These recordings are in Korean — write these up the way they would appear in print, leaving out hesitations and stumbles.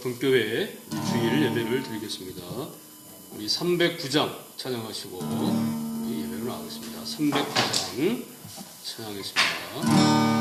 분교회 주일 예배를 드리겠습니다. 우리 309장 찬양하시고 우리 예배로 나가겠습니다. 309장 찬양하겠습니다.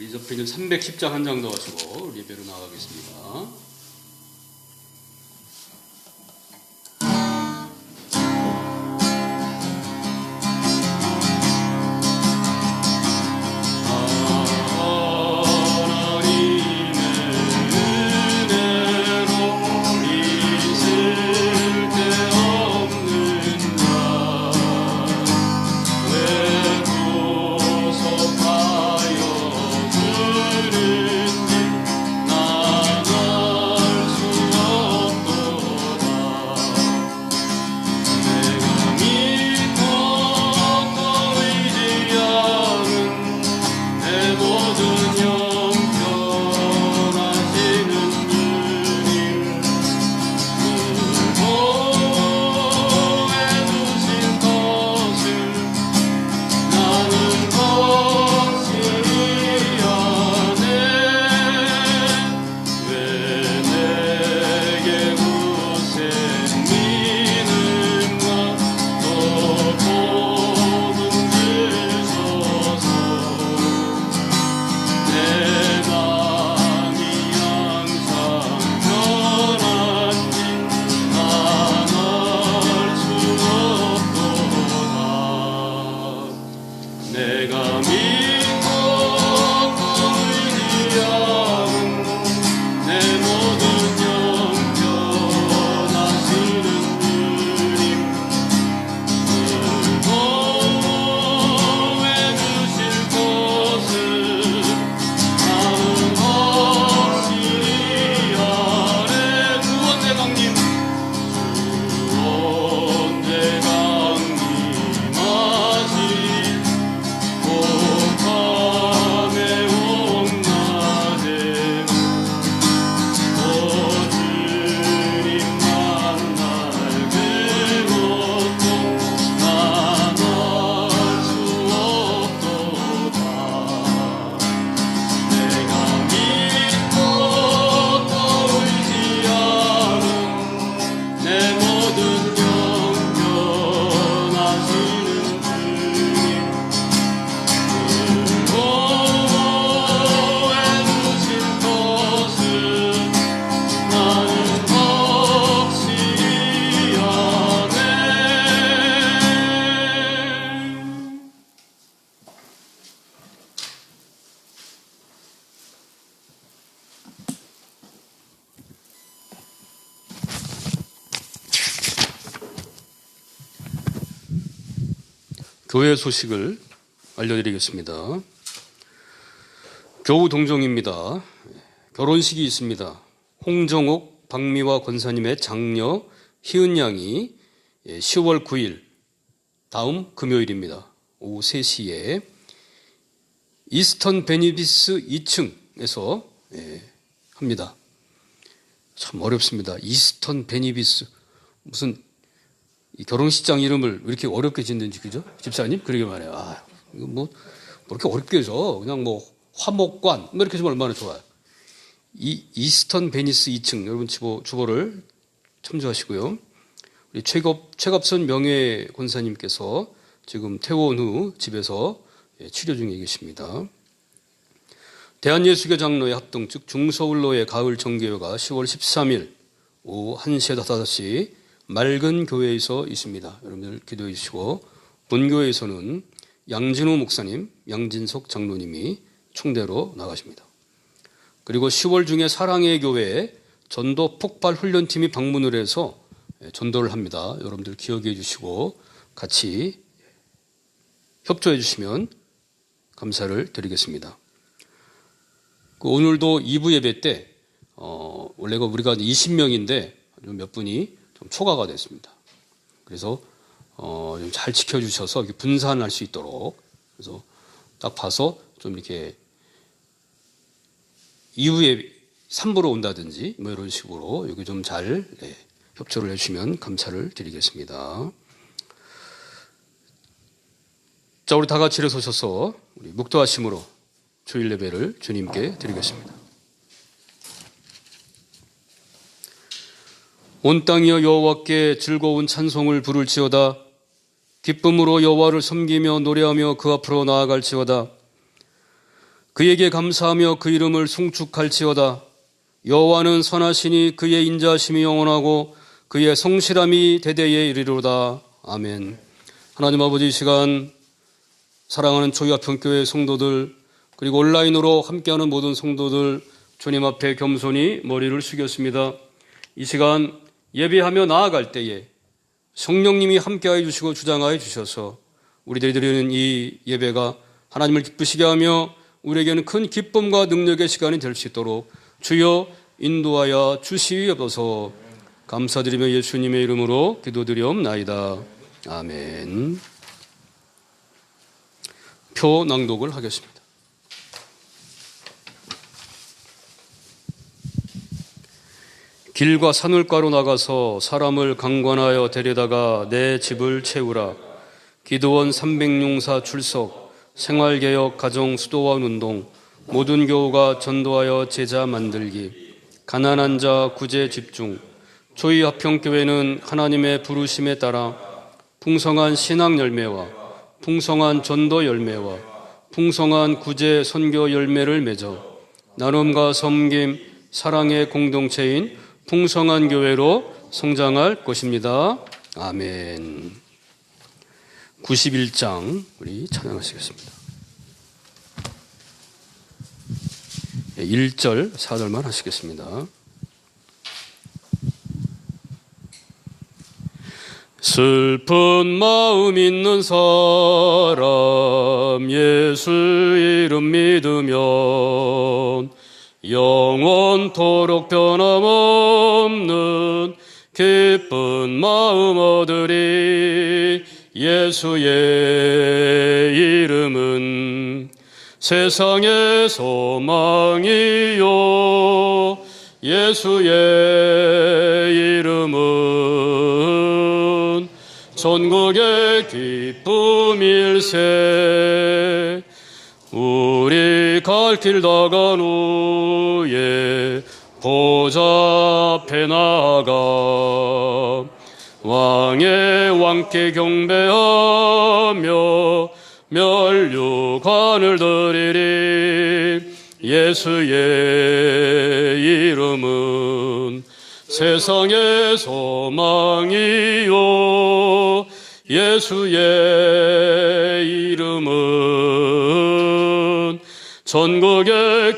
우리 접해진 310장 한 장 더 하시고 예배로 나가겠습니다. Oh 교회 소식을 알려드리겠습니다. 교우 동정입니다. 결혼식이 있습니다. 홍정옥, 박미화 권사님의 장녀 희은 양이 10월 9일 다음 금요일입니다. 오후 3시에 이스턴 베니비스 2층에서 합니다. 참 어렵습니다. 이스턴 베니비스, 무슨 이 결혼식장 이름을 왜 이렇게 어렵게 짓는지, 그죠? 집사님? 그러게 말해요. 이거 뭐 이렇게 어렵게 해서 그냥 뭐 화목관 뭐 이렇게 좀 얼마나 좋아요. 이스턴 베니스 2층 여러분 주보를 참조하시고요. 우리 최갑선 명예 권사님께서 지금 퇴원 후 집에서 치료 중에 계십니다. 대한예수교 장로회 합동 즉 중서울로의 가을 정기회가 10월 13일 오후 1시에서 5시 맑은 교회에서 있습니다. 여러분들 기도해 주시고 본교회에서는 양진호 목사님, 양진석 장로님이 총대로 나가십니다. 그리고 10월 중에 사랑의 교회에 전도 폭발 훈련팀이 방문을 해서 전도를 합니다. 여러분들 기억해 주시고 같이 협조해 주시면 감사를 드리겠습니다. 오늘도 2부 예배 때 원래가 우리가 20명인데 몇 분이 좀 초과가 됐습니다. 그래서 좀 잘 지켜주셔서 이렇게 분산할 수 있도록, 그래서 딱 봐서 좀 이렇게 이후에 3부로 온다든지 뭐 이런 식으로 여기 좀 잘 협조를 해주시면 감사를 드리겠습니다. 자, 우리 다 같이 일어서셔서 우리 묵도하심으로 주일 예배를 주님께 드리겠습니다. 온 땅이여 여호와께 즐거운 찬송을 부를지어다. 기쁨으로 여호와를 섬기며 노래하며 그 앞으로 나아갈지어다. 그에게 감사하며 그 이름을 송축할지어다. 여호와는 선하시니 그의 인자하심이 영원하고 그의 성실함이 대대에 이르리로다. 아멘. 하나님 아버지, 이 시간 사랑하는 조이아평교회 성도들 그리고 온라인으로 함께하는 모든 성도들 주님 앞에 겸손히 머리를 숙였습니다. 이 시간 예배하며 나아갈 때에 성령님이 함께하여 주시고 주장하여 주셔서 우리들이 드리는 이 예배가 하나님을 기쁘시게 하며 우리에게는 큰 기쁨과 능력의 시간이 될 수 있도록 주여 인도하여 주시옵소서. 감사드리며 예수님의 이름으로 기도드리옵나이다. 아멘. 표 낭독을 하겠습니다. 길과 산울가로 나가서 사람을 강권하여 데려다가 내 집을 채우라. 기도원 300용사 출석, 생활개혁 가정 수도원 운동, 모든 교우가 전도하여 제자 만들기, 가난한 자 구제 집중. 조이 합평교회는 하나님의 부르심에 따라 풍성한 신앙 열매와 풍성한 전도 열매와 풍성한 구제 선교 열매를 맺어 나눔과 섬김, 사랑의 공동체인 풍성한 교회로 성장할 것입니다. 아멘. 91장 우리 찬양하시겠습니다. 1절, 4절만 하시겠습니다. 슬픈 마음 있는 사람 예수 이름 믿으면 영원토록 변함없는 기쁜 마음 얻으리. 예수의 이름은 세상의 소망이요 예수의 이름은 전국의 기쁨일세. 우리 갈 길 나간 후에 보좌 앞에 나아가 왕의 왕께 경배하며 멸류관을 드리리. 예수의 이름은 세상의 소망이요 예수의 이름은 전국의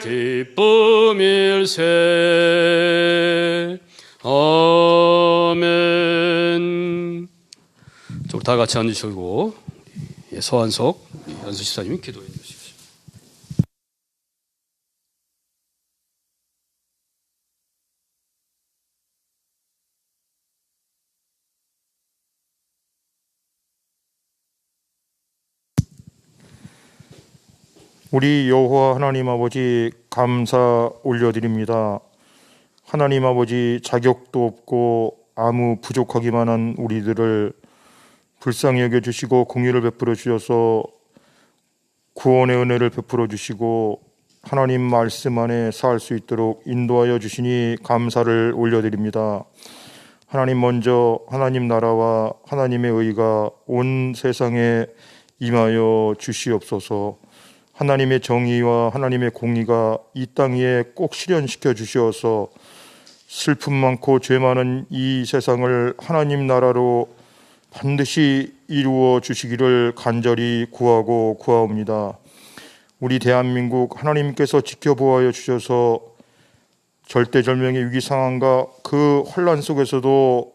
기쁨일세. 아멘. 다 같이 앉으시고 서한석 연수 집사님이 기도해 주십시오. 우리 여호와 하나님 아버지 감사 올려드립니다. 하나님 아버지 자격도 없고 아무 부족하기만 한 우리들을 불쌍히 여겨주시고 공의를 베풀어 주셔서 구원의 은혜를 베풀어 주시고 하나님 말씀 안에 살 수 있도록 인도하여 주시니 감사를 올려드립니다. 하나님, 먼저 하나님 나라와 하나님의 의가 온 세상에 임하여 주시옵소서. 하나님의 정의와 하나님의 공의가 이 땅 위에 꼭 실현시켜 주시어서 슬픔 많고 죄 많은 이 세상을 하나님 나라로 반드시 이루어 주시기를 간절히 구하고 구하옵니다. 우리 대한민국 하나님께서 지켜보아 주셔서 절대절명의 위기 상황과 그 혼란 속에서도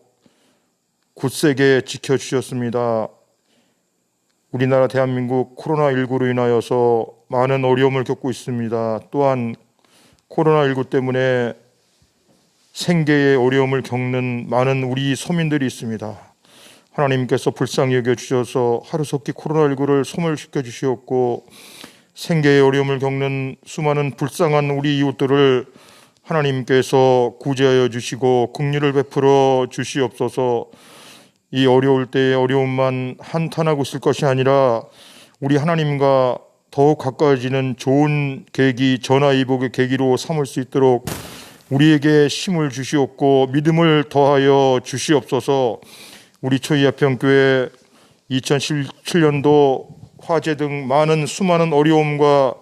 굳세게 지켜주셨습니다. 우리나라 대한민국 코로나19로 인하여서 많은 어려움을 겪고 있습니다. 또한 코로나19 때문에 생계의 어려움을 겪는 많은 우리 서민들이 있습니다. 하나님께서 불쌍히 여겨주셔서 하루속히 코로나19를 소멸시켜 주시었고 생계의 어려움을 겪는 수많은 불쌍한 우리 이웃들을 하나님께서 구제하여 주시고 긍휼을 베풀어 주시옵소서. 이 어려울 때의 어려움만 한탄하고 있을 것이 아니라 우리 하나님과 더욱 가까워지는 좋은 계기, 전화위복의 계기로 삼을 수 있도록 우리에게 힘을 주시옵고 믿음을 더하여 주시옵소서. 우리 초이아평교회 2017년도 화재 등 많은 수많은 어려움과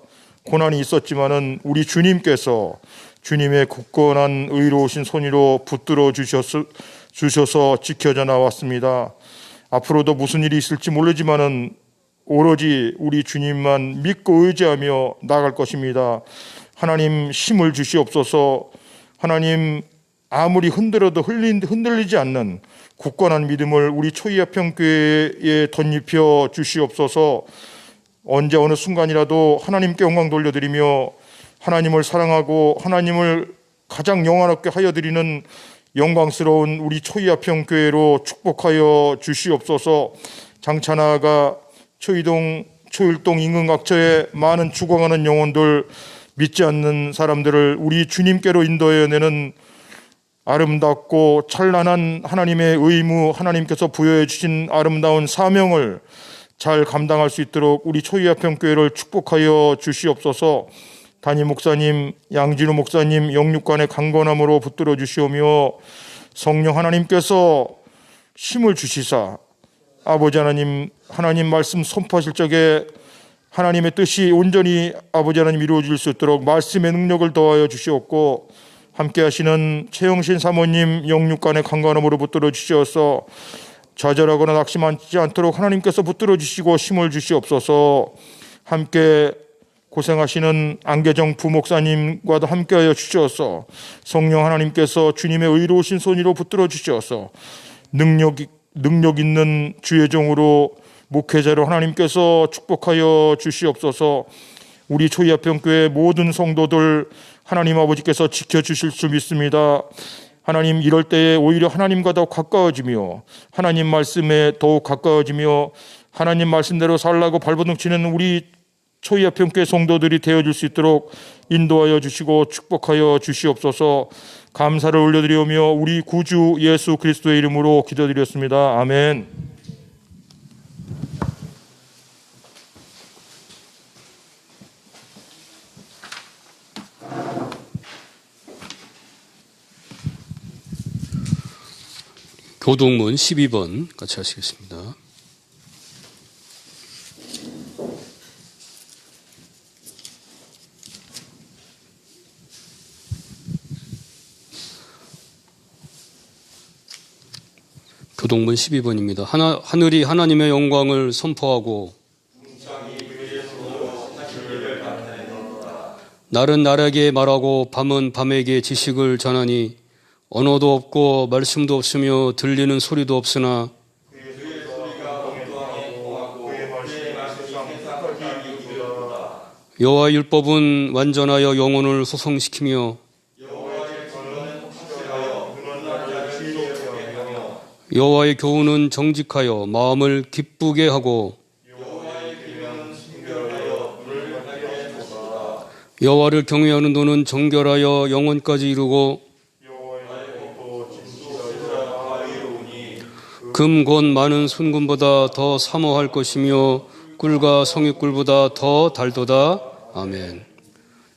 고난이 있었지만은 우리 주님께서 주님의 굳건한 의로우신 손으로 붙들어 주셔서 지켜져 나왔습니다. 앞으로도 무슨 일이 있을지 모르지만은 오로지 우리 주님만 믿고 의지하며 나아갈 것입니다. 하나님 힘을 주시옵소서. 하나님 아무리 흔들어도 흔들리지 않는 굳건한 믿음을 우리 초이아평교회에 덧입혀 주시옵소서. 언제 어느 순간이라도 하나님께 영광 돌려드리며 하나님을 사랑하고 하나님을 가장 영화롭게 하여 드리는 영광스러운 우리 초이아평교회로 축복하여 주시옵소서. 장차 나아가 초일동 인근 각처에 많은 죽어가는 영혼들, 믿지 않는 사람들을 우리 주님께로 인도해내는 아름답고 찬란한 하나님의 의무, 하나님께서 부여해 주신 아름다운 사명을 잘 감당할 수 있도록 우리 초이아평교회를 축복하여 주시옵소서. 담임 목사님, 양진우 목사님 영육간의 강건함으로 붙들어 주시오며 성령 하나님께서 힘을 주시사 아버지 하나님 말씀 선포하실 적에 하나님의 뜻이 온전히 아버지 하나님 이루어질 수 있도록 말씀의 능력을 더하여 주시옵고 함께 하시는 최영신 사모님 영육간의 강건함으로 붙들어 주시어서 좌절하거나 낙심하지 않도록 하나님께서 붙들어 주시고 힘을 주시옵소서. 함께 고생하시는 안계정 부목사님과도 함께하여 주시어서 성령 하나님께서 주님의 의로우신 손으로 붙들어 주시어서 능력 있는 주의 종으로 목회자로 하나님께서 축복하여 주시옵소서. 우리 초이아평교회 모든 성도들 하나님 아버지께서 지켜주실 줄 믿습니다. 하나님, 이럴 때에 오히려 하나님과 더 가까워지며 하나님 말씀에 더욱 가까워지며 하나님 말씀대로 살라고 발버둥치는 우리 초이아평교회 성도들이 되어줄 수 있도록 인도하여 주시고 축복하여 주시옵소서. 감사를 올려드리오며 우리 구주 예수 그리스도의 이름으로 기도드렸습니다. 아멘. 교동문 12번 같이 하시겠습니다. 교동문 12번입니다. 하늘이 하나님의 영광을 선포하고 날은 날에게 말하고 밤은 밤에게 지식을 전하니 언어도 없고 말씀도 없으며 들리는 소리도 없으나 그의 소리가 엉뚱하고 그의 말씀이 여호와의 율법은 완전하여 영혼을 소성시키며 여호와의 교훈은 정직하여 마음을 기쁘게 하고 여호와를 경외하는 도는 정결하여 영혼까지 이루고 금곧 많은 순금보다 더 사모할 것이며 꿀과 성육꿀보다 더 달도다. 아멘.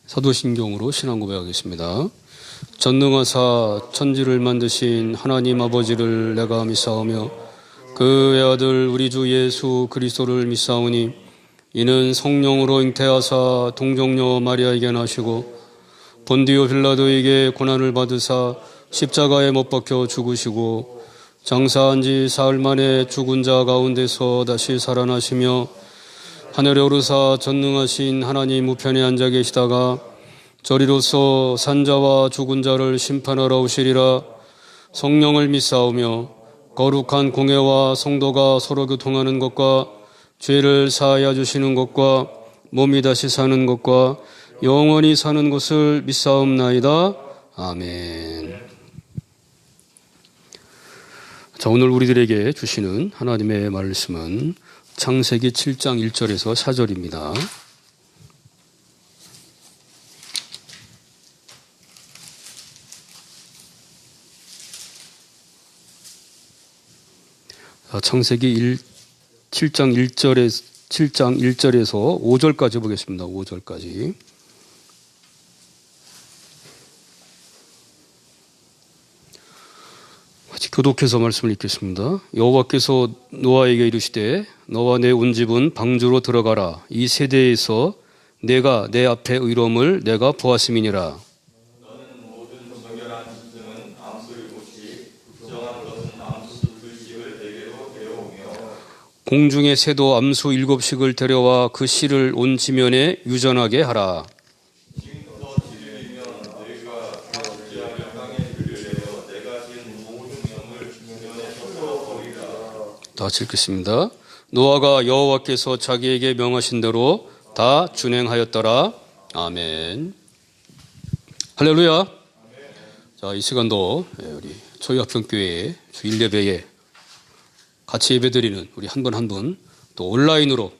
사도신경으로 신앙 고백하겠습니다. 전능하사 천지를 만드신 하나님 아버지를 내가 믿사오며 그 외아들 우리 주 예수 그리스도를 믿사오니 이는 성령으로 잉태하사 동정녀 마리아에게 나시고 본디오 빌라도에게 고난을 받으사 십자가에 못 박혀 죽으시고 장사한 지 사흘 만에 죽은 자 가운데서 다시 살아나시며 하늘에 오르사 전능하신 하나님 우편에 앉아 계시다가 저리로서 산자와 죽은 자를 심판하러 오시리라. 성령을 믿사오며 거룩한 공회와 성도가 서로 교통하는 것과 죄를 사하여 주시는 것과 몸이 다시 사는 것과 영원히 사는 것을 믿사옵나이다. 아멘. 자, 오늘 우리들에게 주시는 하나님의 말씀은 창세기 7장 1절에서 4절입니다. 창세기 7장 1절에서 5절까지 보겠습니다. 5절까지. 같이 교독해서 말씀을 읽겠습니다. 여호와께서 노아에게 이르시되 너와 내 온 집은 방주로 들어가라. 이 세대에서 내가 내 앞에 의로움을 내가 보았음이니라. 공중의 새도 암수 7씩을 데려와 그 씨를 온 지면에 유전하게 하라. 다 읽겠습니다. 노아가 여호와께서 자기에게 명하신 대로 다 준행하였더라. 아멘. 할렐루야. 자, 이 시간도 우리 저희합평교회 주일 예배에 같이 예배드리는 우리 한 분 한 분, 또 온라인으로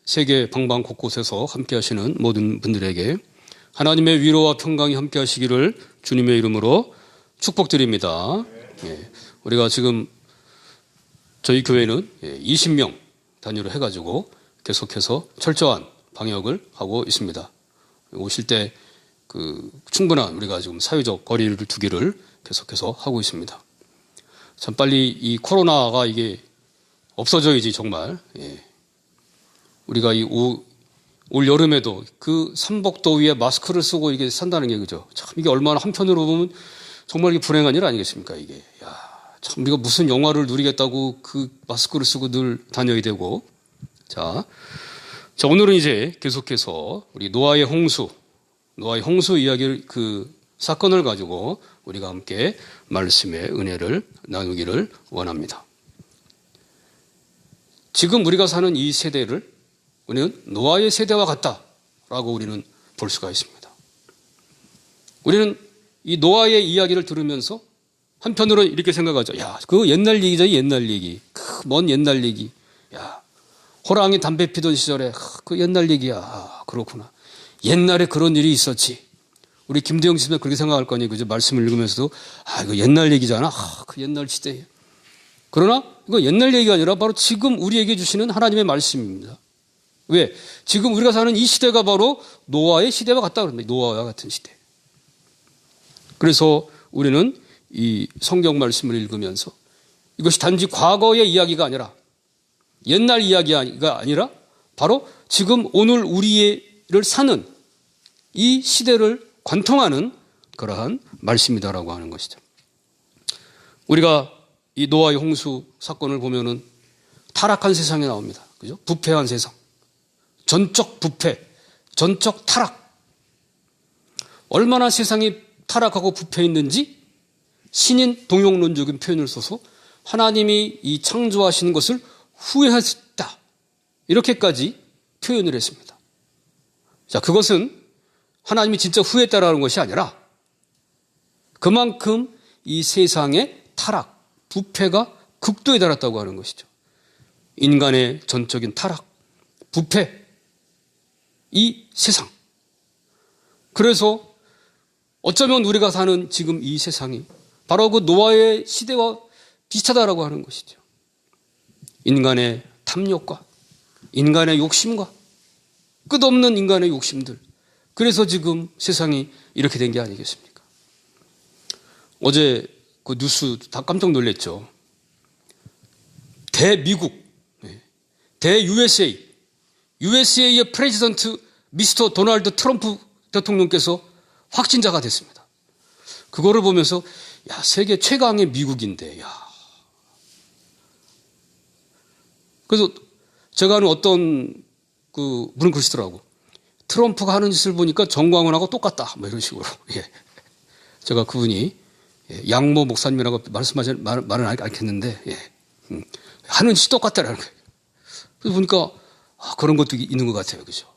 세계 방방 곳곳에서 함께 하시는 모든 분들에게 하나님의 위로와 평강이 함께 하시기를 주님의 이름으로 축복드립니다. 우리가 지금 저희 교회는 20명 단위로 해가지고 계속해서 철저한 방역을 하고 있습니다. 오실 때 충분한 우리가 지금 사회적 거리를 두기를 계속해서 하고 있습니다. 참 빨리 이 코로나가 이게 없어져야지 정말. 우리가 올 여름에도 그 삼복더위에 마스크를 쓰고 이게 산다는 게 그죠. 참 이게 얼마나 한편으로 보면 정말 이게 불행한 일 아니겠습니까 이게. 참 우리가 무슨 영화를 누리겠다고 그 마스크를 쓰고 늘 다녀야 되고. 자 오늘은 이제 계속해서 우리 노아의 홍수 이야기를 그 사건을 가지고 우리가 함께 말씀의 은혜를 나누기를 원합니다. 지금 우리가 사는 이 세대를 우리는 노아의 세대와 같다라고 우리는 볼 수가 있습니다. 우리는 이 노아의 이야기를 들으면서 한편으로는 이렇게 생각하죠. 야, 그거 옛날 얘기죠, 옛날 얘기. 먼 옛날 얘기. 야, 호랑이 담배 피던 시절에 그 옛날 얘기야. 그렇구나. 옛날에 그런 일이 있었지. 우리 김대영 씨는 그렇게 생각할 거 아니에요. 그죠? 말씀을 읽으면서도 이거 옛날 얘기잖아. 그 옛날 시대에. 그러나 이거 옛날 얘기가 아니라 바로 지금 우리에게 주시는 하나님의 말씀입니다. 왜? 지금 우리가 사는 이 시대가 바로 노아의 시대와 같다 그럽니다. 노아와 같은 시대. 그래서 우리는 이 성경 말씀을 읽으면서 이것이 단지 과거의 이야기가 아니라 옛날 이야기가 아니라 바로 지금 오늘 우리를 사는 이 시대를 관통하는 그러한 말씀이다라고 하는 것이죠. 우리가 이 노아의 홍수 사건을 보면은 타락한 세상이 나옵니다. 그죠? 부패한 세상. 전적 부패, 전적 타락. 얼마나 세상이 타락하고 부패했는지 신인 동용론적인 표현을 써서 하나님이 이 창조하시는 것을 후회했다. 이렇게까지 표현을 했습니다. 자, 그것은 하나님이 진짜 후회했다라는 것이 아니라 그만큼 이 세상의 타락, 부패가 극도에 달했다고 하는 것이죠. 인간의 전적인 타락, 부패, 이 세상. 그래서 어쩌면 우리가 사는 지금 이 세상이 바로 그 노아의 시대와 비슷하다라고 하는 것이죠. 인간의 탐욕과 인간의 욕심과 끝없는 인간의 욕심들. 그래서 지금 세상이 이렇게 된 게 아니겠습니까? 어제 그 뉴스 다 깜짝 놀랐죠. 대미국, USA의 프레지던트 미스터 도널드 트럼프 대통령께서 확진자가 됐습니다. 그거를 보면서 야, 세계 최강의 미국인데, 야. 그래서 제가 아는 어떤 분은 그러시더라고. 트럼프가 하는 짓을 보니까 정광훈하고 똑같다. 뭐 이런 식으로. 예. 제가 그분이 양모 목사님이라고 말은 않겠는데, 예. 하는 짓이 똑같다라는 거예요. 그래서 보니까 그런 것도 있는 것 같아요. 그죠?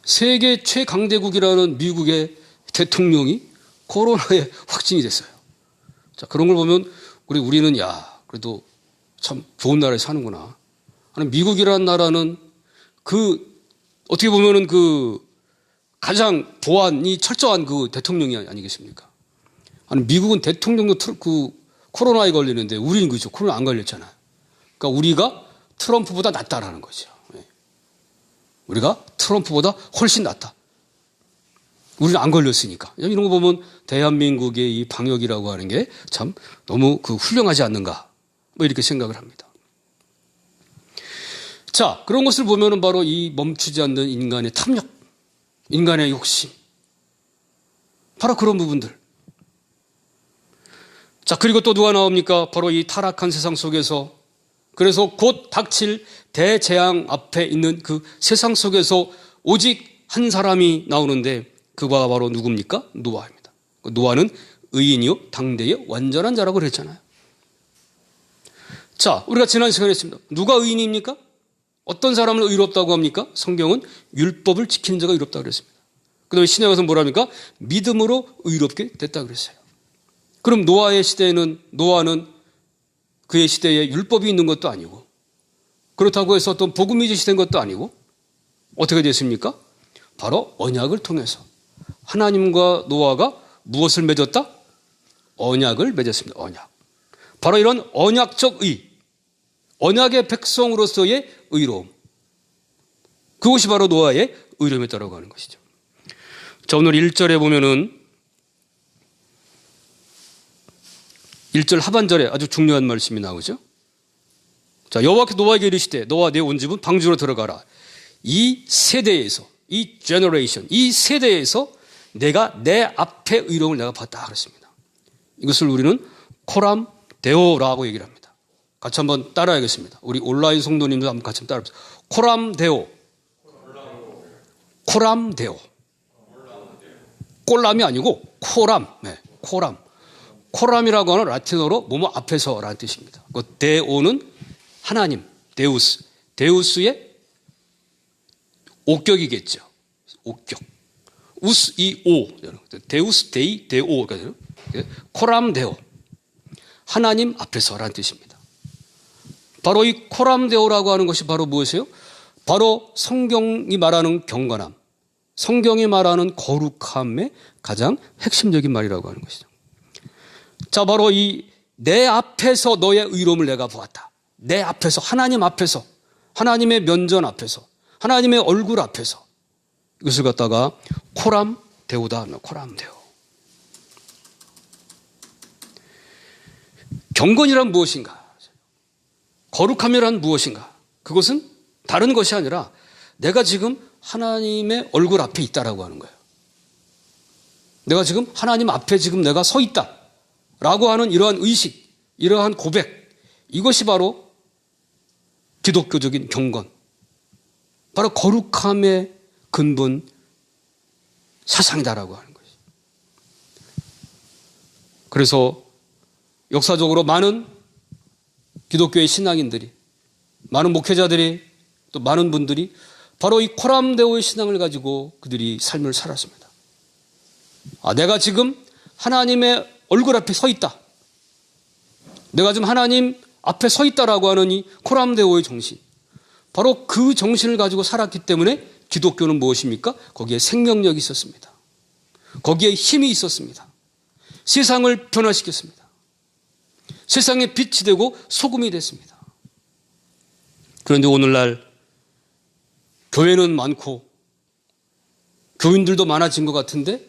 세계 최강대국이라는 미국의 대통령이 코로나에 확진이 됐어요. 자, 그런 걸 보면 우리는 야, 그래도 참 좋은 나라에 사는구나. 아니, 미국이라는 나라는 어떻게 보면은 가장 보안이 철저한 대통령이 아니겠습니까? 아니, 미국은 대통령도 코로나에 걸리는데 우리는 그죠. 코로나 안 걸렸잖아요. 그러니까 우리가 트럼프보다 낫다라는 거죠. 우리가 트럼프보다 훨씬 낫다. 우리는 안 걸렸으니까. 이런 거 보면 대한민국의 이 방역이라고 하는 게 참 너무 훌륭하지 않는가. 뭐 이렇게 생각을 합니다. 자, 그런 것을 보면은 바로 이 멈추지 않는 인간의 탐욕, 인간의 욕심. 바로 그런 부분들. 자, 그리고 또 누가 나옵니까? 바로 이 타락한 세상 속에서 그래서 곧 닥칠 대재앙 앞에 있는 그 세상 속에서 오직 한 사람이 나오는데 그가 바로 누굽니까? 노아입니다. 노아는 의인이요 당대의 완전한 자라고 그랬잖아요. 자, 우리가 지난 시간에 했습니다. 누가 의인입니까? 어떤 사람을 의롭다고 합니까? 성경은 율법을 지키는 자가 의롭다고 그랬습니다. 그 다음에 신약에서 뭐랍니까? 믿음으로 의롭게 됐다고 그랬어요. 그럼 노아는 그의 시대에 율법이 있는 것도 아니고 그렇다고 해서 어떤 복음이 제시된 것도 아니고 어떻게 됐습니까? 바로 언약을 통해서 하나님과 노아가 무엇을 맺었다? 언약을 맺었습니다. 언약. 바로 이런 언약적 언약의 백성으로서의 의로움. 그것이 바로 노아의 의로움이었다고 하는 것이죠. 자, 오늘 1절에 보면은 1절 하반절에 아주 중요한 말씀이 나오죠. 자, 여호와께서 노아에게 이르시되 너와 내 온 집은 방주로 들어가라. 이 세대에서 이 세대에서 내가 내 앞에 의로움을 내가 받았다 그랬습니다. 이것을 우리는 코람 데오라고 얘기를 합니다. 같이 한번 따라하겠습니다. 우리 온라인 성도님도 한번 같이 따라해보세요. 코람 데오. 코람 데오. 꼴람이 아니고 코람. 네, 코람. 코람이라고 하는 라틴어로 뭐뭐 앞에서라는 뜻입니다. 그 데오는 하나님, 데우스. 데우스의 옥격이겠죠. 옥격. 우스 이 오. 데우스 데이 데오. 코람 데오. 하나님 앞에서라는 뜻입니다. 바로 이 코람 데오라고 하는 것이 바로 무엇이에요? 바로 성경이 말하는 경건함, 성경이 말하는 거룩함의 가장 핵심적인 말이라고 하는 것이죠. 자, 바로 내 앞에서 너의 의로움을 내가 보았다. 내 앞에서, 하나님 앞에서, 하나님의 면전 앞에서, 하나님의 얼굴 앞에서 이것을 갖다가 코람 데오다. 코람 데오. 경건이란 무엇인가? 거룩함이란 무엇인가? 그것은 다른 것이 아니라 내가 지금 하나님의 얼굴 앞에 있다라고 하는 거예요. 내가 지금 하나님 앞에 지금 내가 서 있다. 라고 하는 이러한 의식, 이러한 고백, 이것이 바로 기독교적인 경건, 바로 거룩함의 근본 사상이다라고 하는 것이죠. 그래서 역사적으로 많은 기독교의 신앙인들이, 많은 목회자들이, 또 많은 분들이 바로 이 코람데오의 신앙을 가지고 그들이 삶을 살았습니다. 내가 지금 하나님의 얼굴 앞에 서 있다. 내가 지금 하나님 앞에 서 있다라고 하는 이 코람데오의 정신. 바로 그 정신을 가지고 살았기 때문에 기독교는 무엇입니까? 거기에 생명력이 있었습니다. 거기에 힘이 있었습니다. 세상을 변화시켰습니다. 세상에 빛이 되고 소금이 됐습니다. 그런데 오늘날 교회는 많고 교인들도 많아진 것 같은데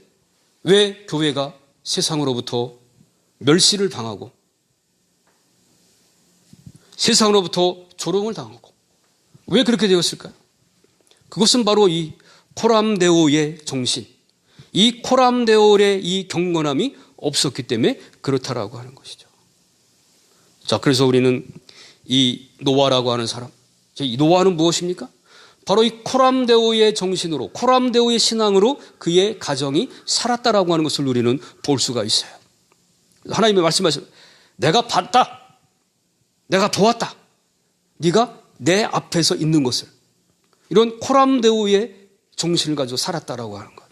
왜 교회가 세상으로부터 멸시를 당하고 세상으로부터 조롱을 당하고 왜 그렇게 되었을까요? 그것은 바로 이 코람데오의 정신, 이 코람데오의 이 경건함이 없었기 때문에 그렇다라고 하는 것이죠. 자, 그래서 우리는 이 노아라고 하는 사람, 이 노아는 무엇입니까? 바로 이 코람데오의 정신으로, 코람데오의 신앙으로 그의 가정이 살았다라고 하는 것을 우리는 볼 수가 있어요. 하나님이 말씀하시면 내가 봤다, 내가 도왔다, 네가 내 앞에서 있는 것을, 이런 코람데오의 정신을 가지고 살았다라고 하는 것.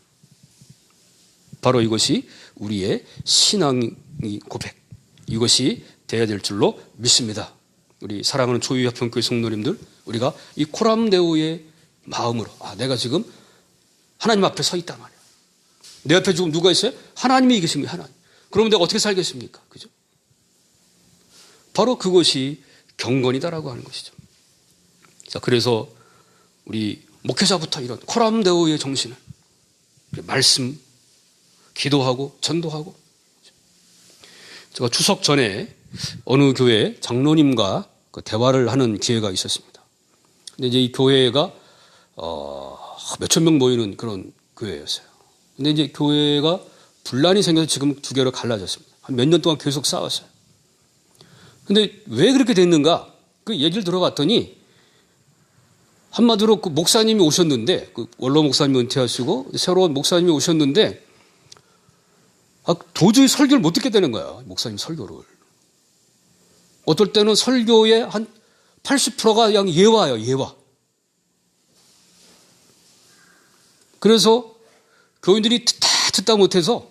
바로 이것이 우리의 신앙의 고백, 이것이 되어야 될 줄로 믿습니다. 우리 사랑하는 조유협평교회 성도님들, 우리가 이 코람데오의 마음으로 내가 지금 하나님 앞에 서 있단 말이야. 내 앞에 지금 누가 있어요? 하나님이 계신 거예요. 하나님. 그러면 내가 어떻게 살겠습니까? 그죠? 바로 그것이 경건이다라고 하는 것이죠. 자, 그래서 우리 목회자부터 이런 코람데오의 정신을 말씀, 기도하고 전도하고. 제가 추석 전에 어느 교회 장로님과 대화를 하는 기회가 있었습니다. 근데 이제 이 교회가 몇천 명 모이는 그런 교회였어요. 근데 이제 교회가 분란이 생겨서 지금 두 개로 갈라졌습니다. 한 몇 년 동안 계속 싸웠어요. 근데 왜 그렇게 됐는가? 그 얘기를 들어봤더니 한마디로 그 목사님이 오셨는데, 그 원로 목사님이 은퇴하시고 새로운 목사님이 오셨는데 도저히 설교를 못 듣게 되는 거야. 목사님 설교를. 어떨 때는 설교의 한 80%가 그냥 예화예요. 예화. 그래서 교인들이 듣다 못해서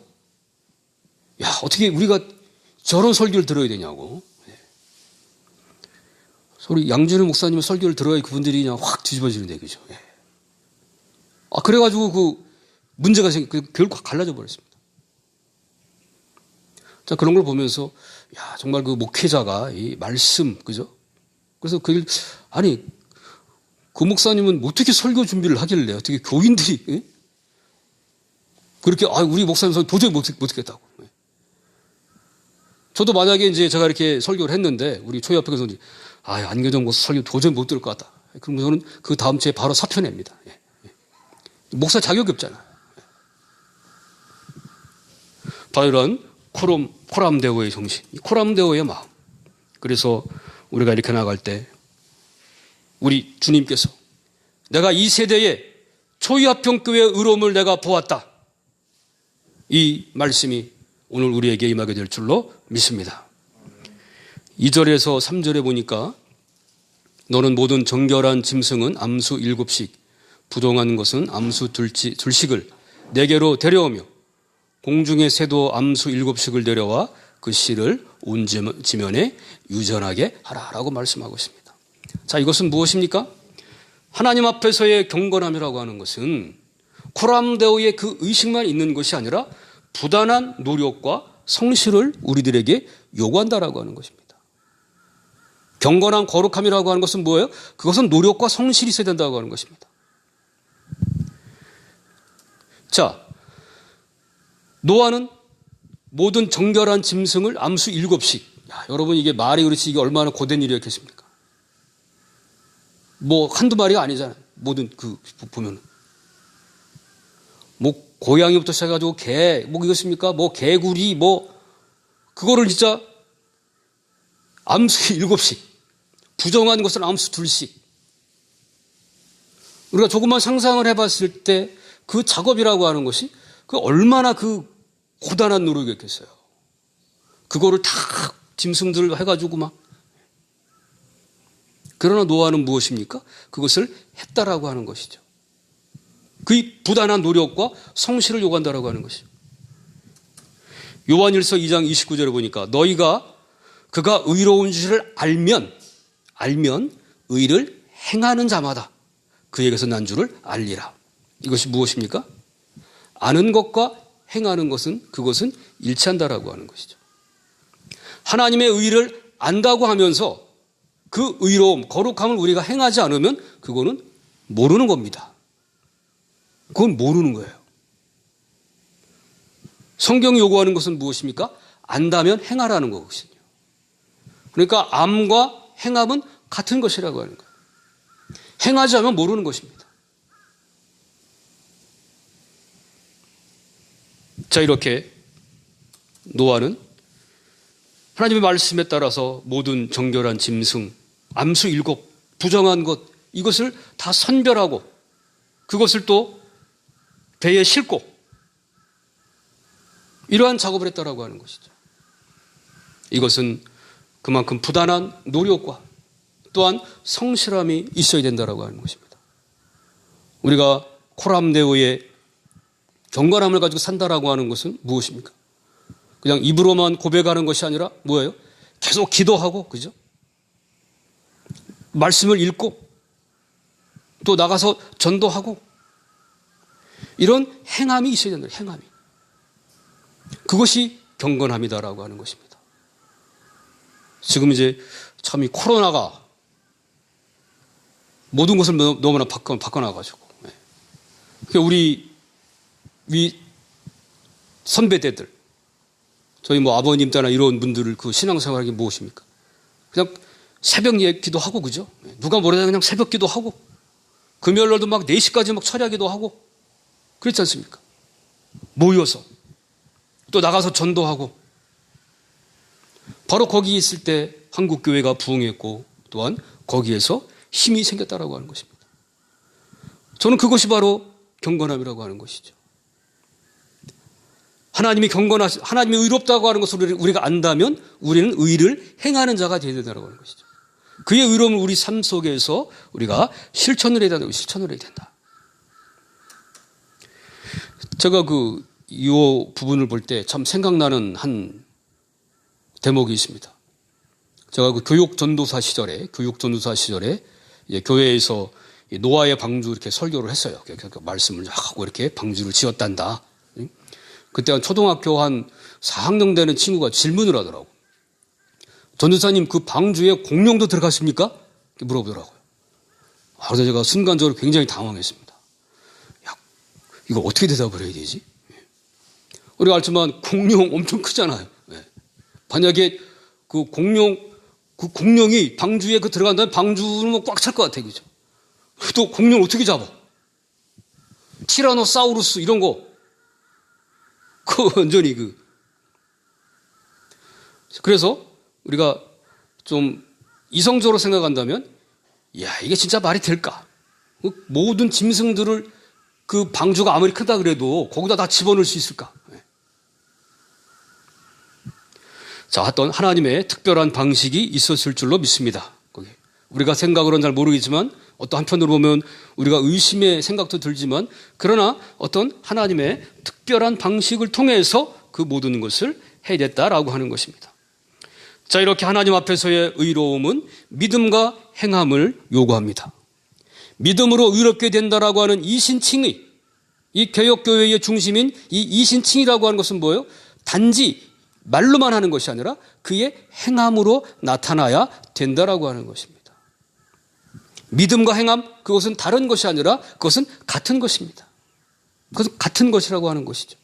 어떻게 우리가 저런 설교를 들어야 되냐고. 우리 양준일 목사님의 설교를 들어야 그분들이 그냥 확 뒤집어지는데, 그죠? 그래가지고 그 문제가 결국 갈라져 버렸습니다. 자, 그런 걸 보면서, 정말 그 목회자가 이 말씀, 그죠? 그래서 그 목사님은 어떻게 설교 준비를 하길래, 어떻게 교인들이, 그렇게, 우리 목사님 설교 도저히 못 듣겠다고. 저도 만약에 이제 제가 이렇게 설교를 했는데, 우리 초협회에서 안교정 목사 설교 도저히 못 들을 것 같다. 그럼 저는 그 다음 주에 바로 사표 냅니다. 목사 자격이 없잖아요. 바로 이런 코람데오의 정신, 코람데오의 마음. 그래서 우리가 이렇게 나갈 때 우리 주님께서 내가 이 세대에 초유합평교회의 의로움을 내가 보았다. 이 말씀이 오늘 우리에게 임하게 될 줄로 믿습니다. 2절에서 3절에 보니까 너는 모든 정결한 짐승은 암수 7씩, 부정한 것은 암수 2씩을 내게로 데려오며 공중의 새도 암수 7씩을 데려와 그 씨를 온 지면에 유전하게 하라라고 말씀하고 있습니다. 자, 이것은 무엇입니까? 하나님 앞에서의 경건함이라고 하는 것은 코람데오의 그 의식만 있는 것이 아니라 부단한 노력과 성실을 우리들에게 요구한다라고 하는 것입니다. 경건한 거룩함이라고 하는 것은 뭐예요? 그것은 노력과 성실이 있어야 된다고 하는 것입니다. 자, 노아는 모든 정결한 짐승을 암수 7씩. 여러분, 이게 말이 그렇지 이게 얼마나 고된 일이었겠습니까? 한두 마리가 아니잖아요. 모든 보면은. 고양이부터 시작해가지고 이것입니까? 개구리, 그거를 진짜 암수 7씩. 부정한 것은 암수 2씩. 우리가 조금만 상상을 해봤을 때 그 작업이라고 하는 것이 얼마나 고단한 노력이었겠어요. 그거를 다 짐승들 해가지고 그러나 노아는 무엇입니까? 그것을 했다라고 하는 것이죠. 그의 부단한 노력과 성실을 요구한다라고 하는 것이죠. 요한일서 2장 29절에 보니까 너희가 그가 의로운 줄을 알면 의를 행하는 자마다 그에게서 난 줄을 알리라. 이것이 무엇입니까? 아는 것과 행하는 것은 그것은 일치한다라고 하는 것이죠. 하나님의 의를 안다고 하면서 그 의로움, 거룩함을 우리가 행하지 않으면 그거는 모르는 겁니다. 그건 모르는 거예요. 성경이 요구하는 것은 무엇입니까? 안다면 행하라는 것이거든요. 그러니까 암과 행함은 같은 것이라고 하는 거예요. 행하지 않으면 모르는 것입니다. 자, 이렇게 노아는 하나님의 말씀에 따라서 모든 정결한 짐승, 암수 7, 부정한 것, 이것을 다 선별하고 그것을 또 배에 싣고 이러한 작업을 했다라고 하는 것이죠. 이것은 그만큼 부단한 노력과 또한 성실함이 있어야 된다라고 하는 것입니다. 우리가 코람데오의 경건함을 가지고 산다라고 하는 것은 무엇입니까? 그냥 입으로만 고백하는 것이 아니라 뭐예요? 계속 기도하고, 그죠? 말씀을 읽고 또 나가서 전도하고 이런 행함이 있어야 된다. 행함이. 그것이 경건함이다라고 하는 것입니다. 지금 이제 참 이 코로나가 모든 것을 너무나 바꿔놔가지고 우리 선배대들 저희 뭐 아버님 때나 이런 분들을 그 신앙생활이 무엇입니까? 그냥 새벽 예기도 하고, 그죠? 누가 뭐래도 그냥 새벽 기도하고 금요일날도 막 4시까지 막 철야기도 하고 그렇지 않습니까? 모여서 또 나가서 전도하고 바로 거기 있을 때 한국교회가 부흥했고 또한 거기에서 힘이 생겼다라고 하는 것입니다. 저는 그것이 바로 경건함이라고 하는 것이죠. 하나님이 의롭다고 하는 것을 우리가 안다면 우리는 의를 행하는 자가 되어야 된다고 하는 것이죠. 그의 의로움을 우리 삶 속에서 우리가 실천을 해야 된다. 제가 이 부분을 볼 때 참 생각나는 한 대목이 있습니다. 제가 교육전도사 시절에 교회에서 노아의 방주 이렇게 설교를 했어요. 말씀을 하고 이렇게 방주를 지었단다. 그때 한 초등학교 한 4학년 되는 친구가 질문을 하더라고. 전도사님, 그 방주에 공룡도 들어갔습니까? 이렇게 물어보더라고요. 그래서 제가 순간적으로 굉장히 당황했습니다. 야, 이거 어떻게 대답을 해야 되지? 우리가 알지만 공룡 엄청 크잖아요. 만약에 그 공룡이 방주에 들어간다면 방주는 꽉 찰 것 같아요. 그죠? 또 공룡 어떻게 잡아? 티라노사우루스 이런 거. 완전히 그래서 우리가 좀 이성적으로 생각한다면, 이게 진짜 말이 될까? 모든 짐승들을 그 방주가 아무리 크다 그래도 거기다 다 집어넣을 수 있을까? 자, 어떤 하나님의 특별한 방식이 있었을 줄로 믿습니다. 우리가 생각으로는 잘 모르겠지만 어떤 한편으로 보면 우리가 의심의 생각도 들지만 그러나 어떤 하나님의 특별한 방식을 통해서 그 모든 것을 해냈다라고 하는 것입니다. 자, 이렇게 하나님 앞에서의 의로움은 믿음과 행함을 요구합니다. 믿음으로 의롭게 된다라고 하는 이신칭의, 이 개혁교회의 중심인 이 이신칭이라고 하는 것은 뭐예요? 단지 말로만 하는 것이 아니라 그의 행함으로 나타나야 된다라고 하는 것입니다. 믿음과 행함, 그것은 다른 것이 아니라 그것은 같은 것입니다. 그것은 같은 것이라고 하는 것이죠.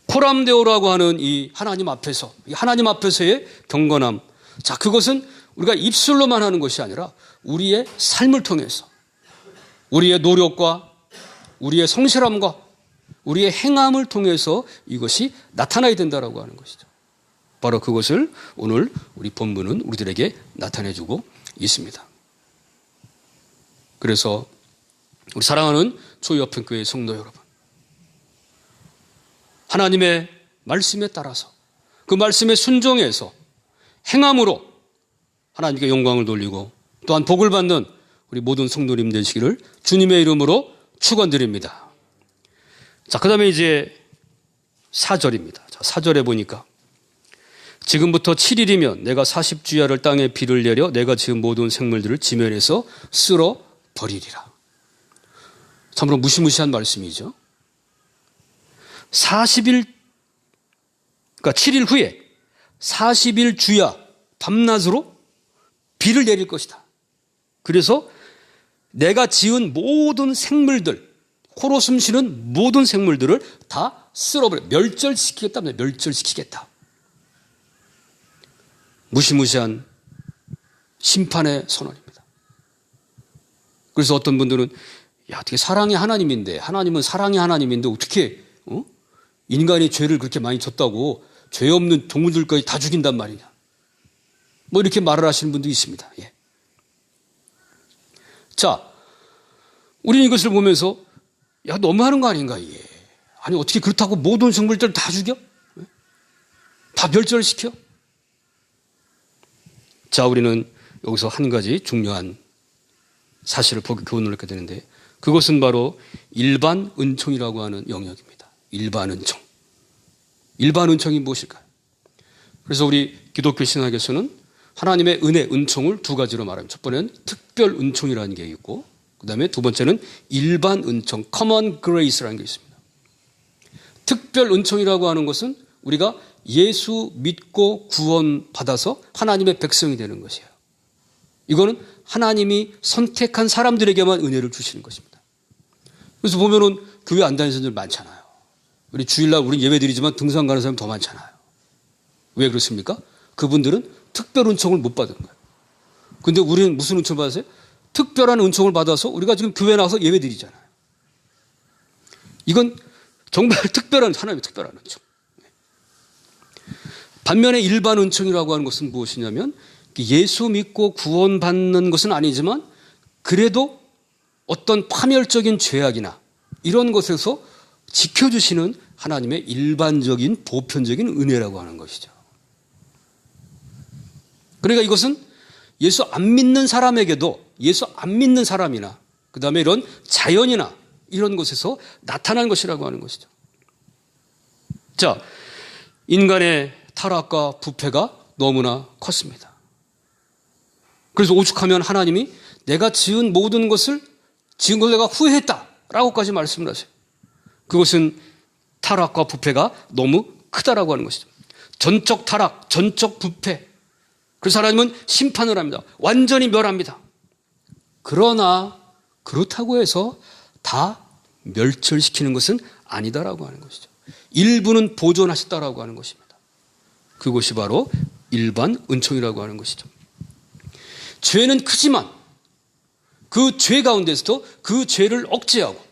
코람데오라고 하는 이 하나님 앞에서의 경건함. 자, 그것은 우리가 입술로만 하는 것이 아니라 우리의 삶을 통해서 우리의 노력과 우리의 성실함과 우리의 행함을 통해서 이것이 나타나야 된다라고 하는 것이죠. 바로 그것을 오늘 우리 본문은 우리들에게 나타내주고 있습니다. 그래서 우리 사랑하는 조여평교회 성도 여러분, 하나님의 말씀에 따라서 그 말씀에 순종해서 행함으로 하나님께 영광을 돌리고 또한 복을 받는 우리 모든 성도님 되시기를 주님의 이름으로 축원드립니다. 자, 그다음에 이제 4절입니다. 자, 4절에 보니까 지금부터 7일이면 내가 40주야를 땅에 비를 내려 내가 지은 모든 생물들을 지면에서 쓸어 버리리라. 참으로 무시무시한 말씀이죠. 40일, 그러니까 7일 후에 40일 주야 밤낮으로 비를 내릴 것이다. 그래서 내가 지은 모든 생물들, 코로 숨쉬는 모든 생물들을 다 쓸어버려, 멸절시키겠다. 멸절시키겠다. 무시무시한 심판의 선언입니다. 그래서 어떤 분들은 야, 어떻게 사랑의 하나님인데, 하나님은 사랑의 하나님인데 어떻게 인간이 죄를 그렇게 많이 졌다고 죄 없는 동물들까지 다 죽인단 말이냐. 뭐 이렇게 말을 하시는 분도 있습니다. 예. 자, 우리는 이것을 보면서 야, 너무하는 거 아닌가, 예. 아니, 어떻게 그렇다고 모든 생물들을 다 죽여? 다 멸절시켜? 자, 우리는 여기서 한 가지 중요한 사실을 보고 교훈을 얻게 되는데, 그것은 바로 일반 은총이라고 하는 영역입니다. 일반 은총. 일반 은총이 무엇일까요? 그래서 우리 기독교 신학에서는 하나님의 은혜, 은총을 두 가지로 말합니다. 첫 번째는 특별 은총이라는 게 있고, 그 다음에 두 번째는 일반 은총, common grace라는 게 있습니다. 특별 은총이라고 하는 것은 우리가 예수 믿고 구원받아서 하나님의 백성이 되는 것이에요. 이거는 하나님이 선택한 사람들에게만 은혜를 주시는 것입니다. 그래서 보면은 교회 안 다니는 사람들 많잖아요. 우리 주일날 우리 예배 드리지만 등산 가는 사람 더 많잖아요. 왜 그렇습니까? 그분들은 특별 은총을 못 받은 거예요. 근데 우리는 무슨 은총을 받았어요? 특별한 은총을 받아서 우리가 지금 교회 나와서 예배 드리잖아요. 이건 정말 특별한, 하나님의 특별한 은총. 반면에 일반 은총이라고 하는 것은 무엇이냐면 예수 믿고 구원받는 것은 아니지만 그래도 어떤 파멸적인 죄악이나 이런 것에서 지켜주시는 하나님의 일반적인 보편적인 은혜라고 하는 것이죠. 그러니까 이것은 예수 안 믿는 사람에게도, 예수 안 믿는 사람이나 그 다음에 이런 자연이나 이런 것에서 나타난 것이라고 하는 것이죠. 자, 인간의 타락과 부패가 너무나 컸습니다. 그래서 오죽하면 하나님이 내가 지은 모든 것을 지은 걸 내가 후회했다라고까지 말씀을 하세요. 그것은 타락과 부패가 너무 크다라고 하는 것이죠. 전적 타락, 전적 부패. 그래서 하나님은 심판을 합니다. 완전히 멸합니다. 그러나 그렇다고 해서 다 멸절시키는 것은 아니다라고 하는 것이죠. 일부는 보존하셨다라고 하는 것입니다. 그것이 바로 일반 은총이라고 하는 것이죠. 죄는 크지만 그 죄 가운데서도 그 죄를 억제하고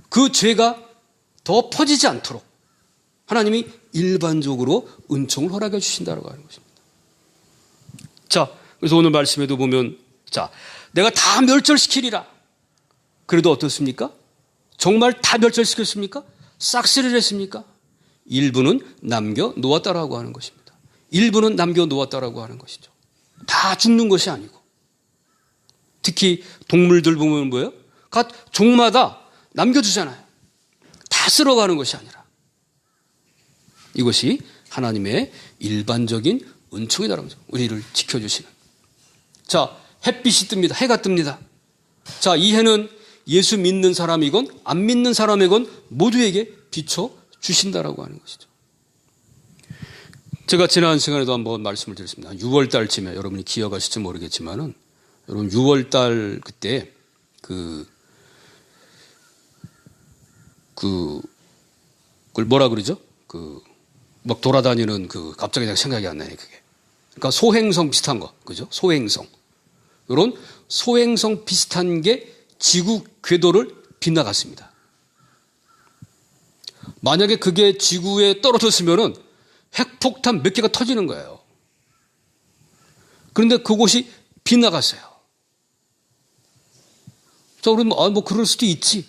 그 죄가 더 퍼지지 않도록 하나님이 일반적으로 은총을 허락해 주신다고 하는 것입니다. 자, 그래서 오늘 말씀에도 보면, 자, 내가 다 멸절시키리라. 그래도 어떻습니까? 정말 다 멸절시켰습니까? 싹쓸이를 했습니까? 일부는 남겨놓았다라고 하는 것입니다. 일부는 남겨놓았다라고 하는 것이죠. 다 죽는 것이 아니고. 특히 동물들 보면 뭐예요? 각 종마다 남겨두잖아요. 다 쓸어가는 것이 아니라. 이것이 하나님의 일반적인 은총이다라는 거죠. 우리를 지켜주시는. 자, 햇빛이 뜹니다. 해가 뜹니다. 자, 이 해는 예수 믿는 사람이건 안 믿는 사람이건 모두에게 비춰주신다라고 하는 것이죠. 제가 지난 시간에도 한번 말씀을 드렸습니다. 6월 달쯤에 여러분이 기억하실지 모르겠지만은 여러분 6월 달 그때 그걸 뭐라 그러죠? 막 돌아다니는 갑자기 내가 생각이 안 나네, 그게. 그러니까 소행성 비슷한 거, 그죠? 소행성. 이런 소행성 비슷한 게 지구 궤도를 빗나갔습니다. 만약에 그게 지구에 떨어졌으면은 핵폭탄 몇 개가 터지는 거예요. 그런데 그곳이 빗나갔어요. 자, 우리 뭐 그럴 수도 있지.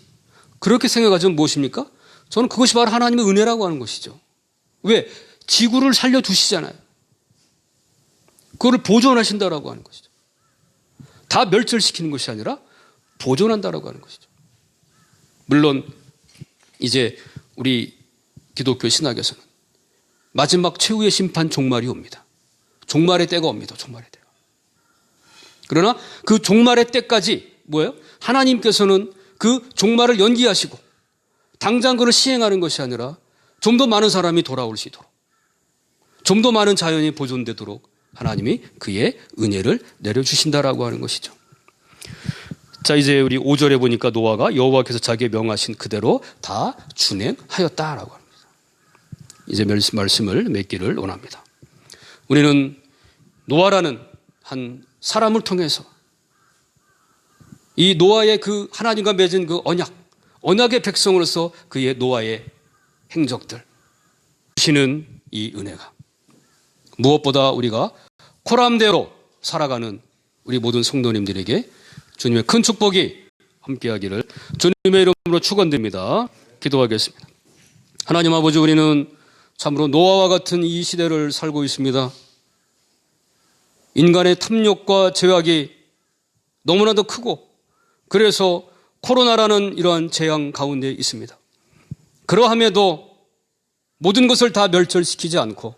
그렇게 생각하자면 무엇입니까? 저는 그것이 바로 하나님의 은혜라고 하는 것이죠. 왜? 지구를 살려두시잖아요. 그거를 보존하신다라고 하는 것이죠. 다 멸절시키는 것이 아니라 보존한다라고 하는 것이죠. 물론 이제 우리 기독교 신학에서는 마지막 최후의 심판 종말이 옵니다. 종말의 때가 옵니다. 종말의 때가. 그러나 그 종말의 때까지 뭐예요? 하나님께서는 그 종말을 연기하시고 당장 그를 시행하는 것이 아니라 좀 더 많은 사람이 돌아올 수 있도록, 좀 더 많은 자연이 보존되도록 하나님이 그의 은혜를 내려주신다라고 하는 것이죠. 자, 이제 우리 5절에 보니까 노아가 여호와께서 자기의 명하신 그대로 다 준행하였다라고 합니다. 이제 말씀을 맺기를 원합니다. 우리는 노아라는 한 사람을 통해서 이 노아의 그 하나님과 맺은 그 언약의 백성으로서 그의 노아의 행적들 주시는 이 은혜가 무엇보다 우리가 코람대로 살아가는 우리 모든 성도님들에게 주님의 큰 축복이 함께하기를 주님의 이름으로 축원드립니다. 기도하겠습니다. 하나님 아버지, 우리는 참으로 노아와 같은 이 시대를 살고 있습니다. 인간의 탐욕과 죄악이 너무나도 크고 그래서 코로나라는 이러한 재앙 가운데 있습니다. 그러함에도 모든 것을 다 멸절시키지 않고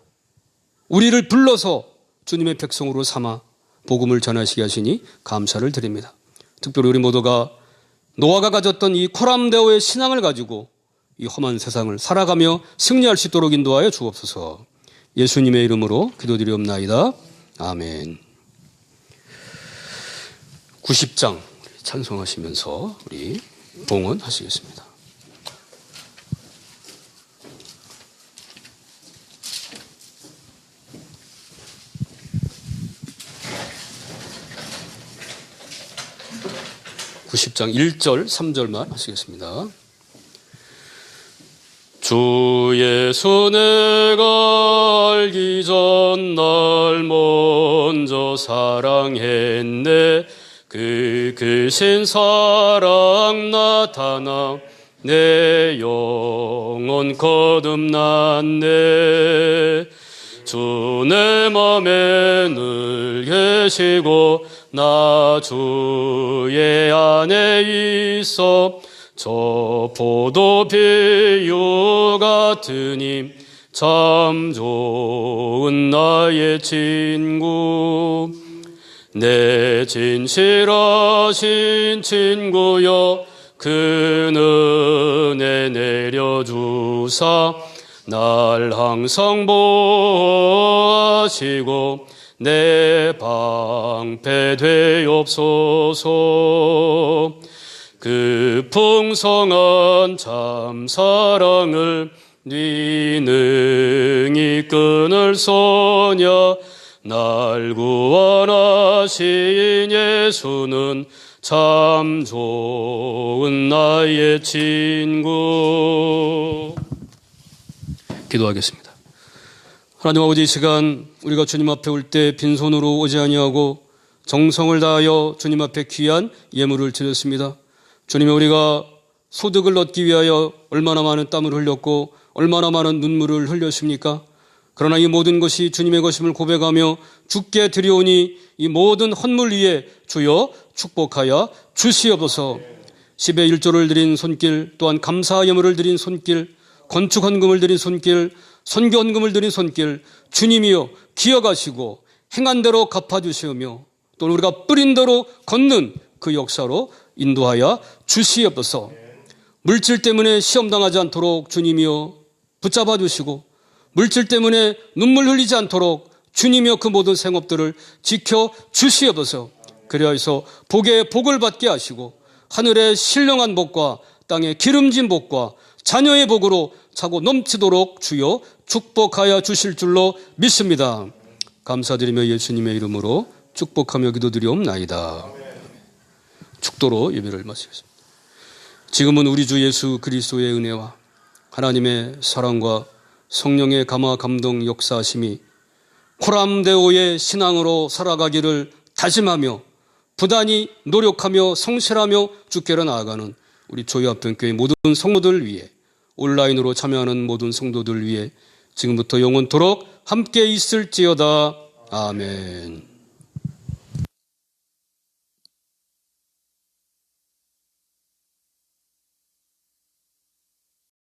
우리를 불러서 주님의 백성으로 삼아 복음을 전하시게 하시니 감사를 드립니다. 특별히 우리 모두가 노아가 가졌던 이 코람데오의 신앙을 가지고 이 험한 세상을 살아가며 승리할 수 있도록 인도하여 주옵소서. 예수님의 이름으로 기도드리옵나이다. 아멘. 90장 찬송하시면서 우리 봉헌하시겠습니다. (90장) 1절 3절만 하시겠습니다. 주 예수 내가 알기 전 날 먼저 사랑했네. 그 크신 사랑 나타나 내 영혼 거듭났네. 주 내 맘에 늘 계시고 나 주의 안에 있어 저 포도 비유 같으니 참 좋은 나의 친구. 내 진실하신 친구여 그 은혜 내려주사 날 항상 보호하시고 내 방패 되옵소서. 그 풍성한 참 사랑을 네 능히 끊을 소냐. 날 구원하신 예수는 참 좋은 나의 친구. 기도하겠습니다. 하나님 아버지, 이 시간 우리가 주님 앞에 올 때 빈손으로 오지 아니하고 정성을 다하여 주님 앞에 귀한 예물을 드렸습니다. 주님이 우리가 소득을 얻기 위하여 얼마나 많은 땀을 흘렸고 얼마나 많은 눈물을 흘렸습니까? 그러나 이 모든 것이 주님의 것임을 고백하며 주께 드리오니 이 모든 헌물 위에 주여 축복하여 주시옵소서. 10의 1조를 드린 손길, 또한 감사 예물을 드린 손길, 건축 헌금을 드린 손길, 선교 헌금을 드린 손길, 주님이여 기억하시고 행한 대로 갚아주시오며 또 우리가 뿌린 대로 걷는 그 역사로 인도하여 주시옵소서. 물질 때문에 시험당하지 않도록 주님이여 붙잡아 주시고 물질 때문에 눈물 흘리지 않도록 주님이여 그 모든 생업들을 지켜 주시옵소서. 그리하여서 복에 복을 받게 하시고 하늘의 신령한 복과 땅의 기름진 복과 자녀의 복으로 차고 넘치도록 주여 축복하여 주실 줄로 믿습니다. 감사드리며 예수님의 이름으로 축복하며 기도드리옵나이다. 축도로 예배를 마치겠습니다. 지금은 우리 주 예수 그리스도의 은혜와 하나님의 사랑과 성령의 감화 감동 역사하심이 코람데오의 신앙으로 살아가기를 다짐하며 부단히 노력하며 성실하며 주께로 나아가는 우리 조이합변교회 모든 성도들 위해 온라인으로 참여하는 모든 성도들 위해 지금부터 영원토록 함께 있을지어다. 아멘.